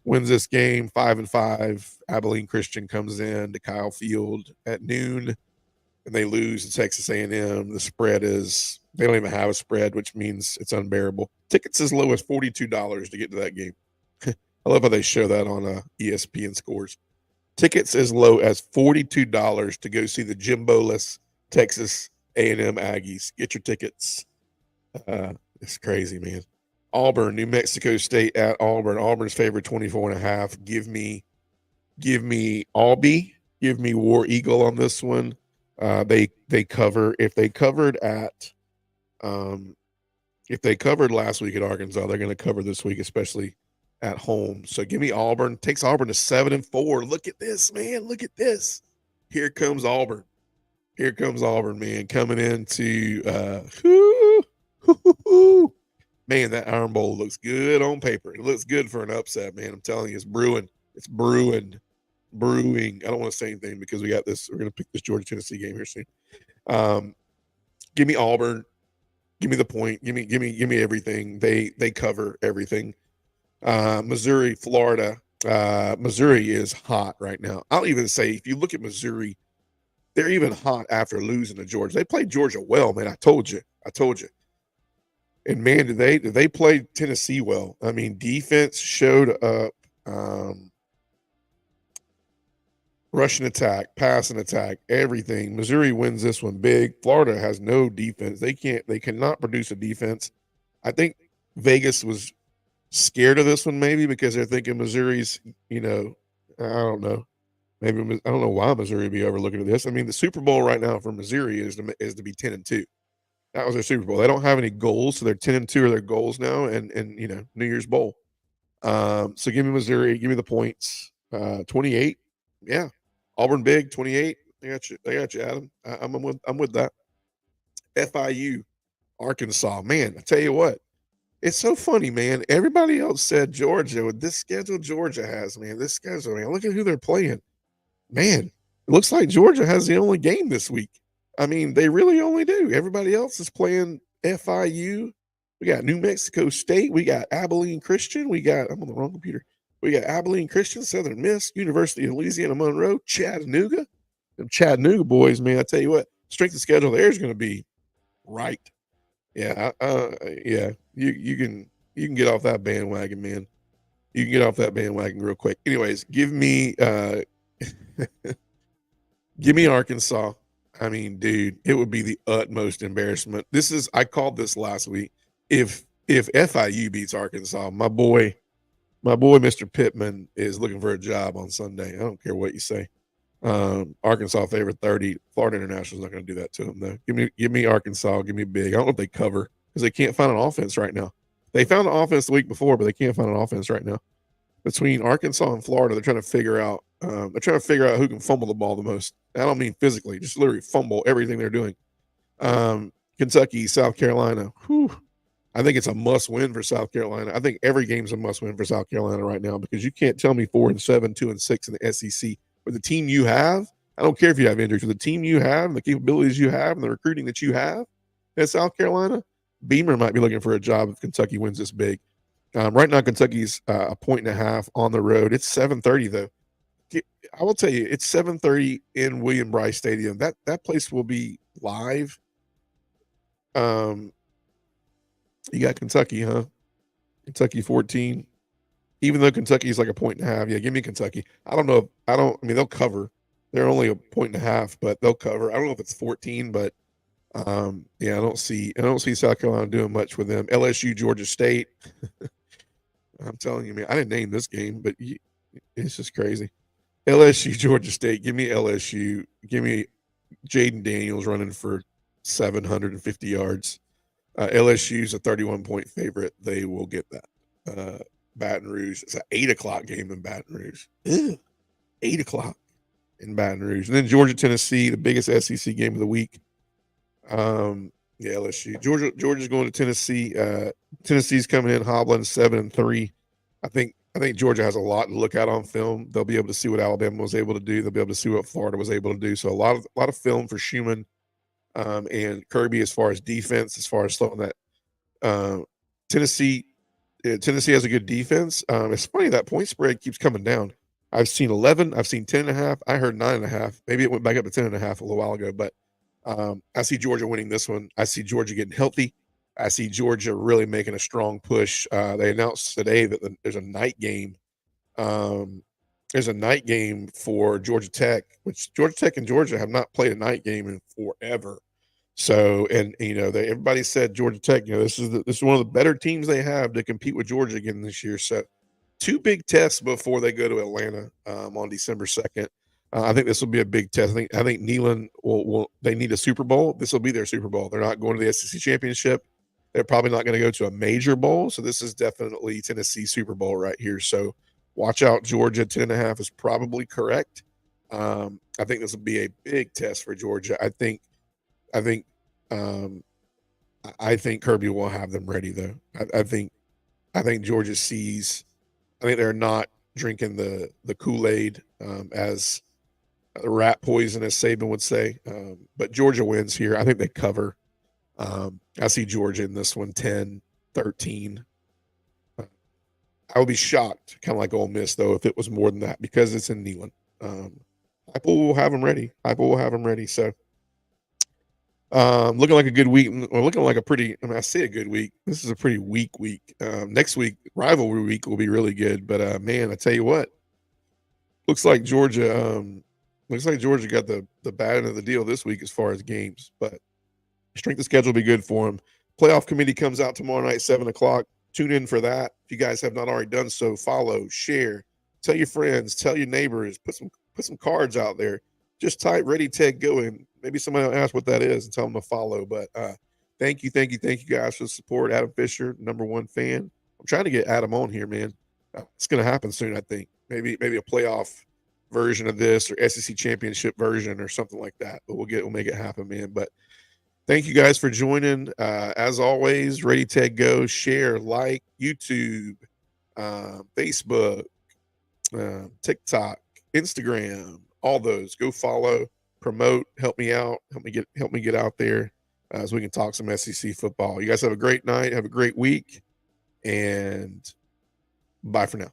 wins this game 5-5. Abilene Christian comes in to Kyle Field at noon, and they lose to Texas A&M. The spread is they don't even have a spread, which means it's unbearable. Tickets as low as $42 to get to that game. I love how they show that on ESPN scores. Tickets as low as $42 to go see the Jimbo-less Texas A&M Aggies. Get your tickets. It's crazy, man. Auburn, New Mexico State at Auburn. Auburn's favored 24.5. Give me Albie. Give me War Eagle on this one. They cover. If they covered last week at Arkansas, they're going to cover this week, especially at home. So give me Auburn. Takes Auburn to 7-4. Look at this, man. Look at this. Here comes Auburn. Man, coming into man, that Iron Bowl looks good on paper. It looks good for an upset, man. I'm telling you, it's brewing. Brewing. I don't want to say anything because we're going to pick this Georgia Tennessee game here soon. Give me Auburn. Give me the point. Give me everything. They cover everything. Missouri, Florida. Missouri is hot right now. I'll even say if you look at Missouri, they're even hot after losing to Georgia. They played Georgia well, man. I told you. And man, did they play Tennessee well? I mean, defense showed up. Rushing attack, passing attack, everything. Missouri wins this one big. Florida has no defense. They cannot produce a defense. I think Vegas was scared of this one maybe because they're thinking Missouri's, I don't know. Maybe I don't know why Missouri would be overlooking at this. I mean, the Super Bowl right now for Missouri is to be 10-2. That was their Super Bowl. They don't have any goals, so they're 10-2 are their goals now, and New Year's Bowl. So give me Missouri, give me the points. 28, yeah. Auburn big 28. They got you, Adam. I'm with that. FIU, Arkansas. Man, I tell you what, it's so funny, man. Everybody else said Georgia with this schedule Georgia has, man. This schedule, man. Look at who they're playing. Man, it looks like Georgia has the only game this week. I mean, they really only do. Everybody else is playing FIU. We got New Mexico State. We got Abilene Christian. I'm on the wrong computer. We got Abilene Christian, Southern Miss, University of Louisiana Monroe, Chattanooga. Them Chattanooga boys, man, I tell you what, strength of schedule there is going to be right. Yeah, yeah. You can get off that bandwagon, man. You can get off that bandwagon real quick. Anyways, give me Arkansas. I mean, dude, it would be the utmost embarrassment. I called this last week. If FIU beats Arkansas, my boy, Mr. Pittman is looking for a job on Sunday. I don't care what you say. Arkansas favorite 30. Florida International is not going to do that to them though. Give me Arkansas. Give me big. I don't know if they cover because they can't find an offense right now. They found an offense the week before, but they can't find an offense right now. Between Arkansas and Florida, they're trying to figure out. Who can fumble the ball the most. I don't mean physically, just literally fumble everything they're doing. Kentucky, South Carolina. Whew. I think it's a must-win for South Carolina. I think every game's a must-win for South Carolina right now because you can't tell me 4-7, 2-6 in the SEC. With the team you have, I don't care if you have injuries. With the team you have, and the capabilities you have, and the recruiting that you have at South Carolina, Beamer might be looking for a job if Kentucky wins this big. Right now, Kentucky's a 1.5 on the road. It's 7:30 though. I will tell you, it's 7:30 in William Bryce Stadium. That place will be live. You got Kentucky, huh? Kentucky 14. Even though Kentucky's like a 1.5, yeah, give me Kentucky. I don't know. I mean, they'll cover. They're only a 1.5, but they'll cover. I don't know if it's 14, but yeah, I don't see South Carolina doing much with them. LSU, Georgia State. I'm telling you, man, I didn't name this game, but it's just crazy. LSU, Georgia State. Give me LSU. Give me Jaden Daniels running for 750 yards. LSU's a 31-point favorite. They will get that. Baton Rouge. It's an 8:00 game in Baton Rouge. 8:00 in Baton Rouge. And then Georgia, Tennessee, the biggest SEC game of the week. Yeah, LSU. Georgia's going to Tennessee. Tennessee's coming in hobbling 7-3. I think Georgia has a lot to look at on film. They'll be able to see what Alabama was able to do. They'll be able to see what Florida was able to do. So a lot of film for Schumann and Kirby as far as defense, as far as slowing that. Tennessee has a good defense. It's funny that point spread keeps coming down. I've seen 11. I've seen 10.5. I heard 9.5. Maybe it went back up to 10.5 a little while ago, but I see Georgia winning this one. I see Georgia getting healthy. I see Georgia really making a strong push. They announced today that there's a night game. There's a night game for Georgia Tech, which Georgia Tech and Georgia have not played a night game in forever. So, and everybody said Georgia Tech, this is one of the better teams they have to compete with Georgia again this year. So, two big tests before they go to Atlanta on December 2nd. I think this will be a big test. I think Neyland they need a Super Bowl. This will be their Super Bowl. They're not going to the SEC championship. They're probably not going to go to a major bowl. So this is definitely Tennessee Super Bowl right here. So watch out. Georgia 10.5 is probably correct. I think this will be a big test for Georgia. I think Kirby will have them ready though. I think Georgia sees. I think they're not drinking the Kool-Aid as rat poison, as Saban would say. But Georgia wins here. I think they cover. I see Georgia in this one 10-13. I would be shocked, kind of like Ole Miss, though, if it was more than that because it's in Neyland. Apple will have them ready. So looking like a good week, or looking like I say a good week. This is a pretty weak week. Next week, rivalry week will be really good. But man, I tell you what, looks like Georgia Looks like Georgia got the bad end of the deal this week as far as games, but strength of schedule will be good for them. Playoff committee comes out tomorrow night, 7 o'clock. Tune in for that. If you guys have not already done so, follow, share, tell your friends, tell your neighbors, put some cards out there. Just type "Ready, Ted, Go" in. Maybe somebody will ask what that is and tell them to follow. But thank you guys for the support. Adam Fisher, #1 fan. I'm trying to get Adam on here, man. It's going to happen soon, I think. Maybe a playoff version of this, or SEC championship version, or something like that. But we'll make it happen, man. But thank you guys for joining. As always, Ready, Ted, Go. Share, like, YouTube, Facebook, TikTok, Instagram, all those. Go follow, promote, help me out, help me get out there so we can talk some SEC football. You guys have a great night, have a great week, and bye for now.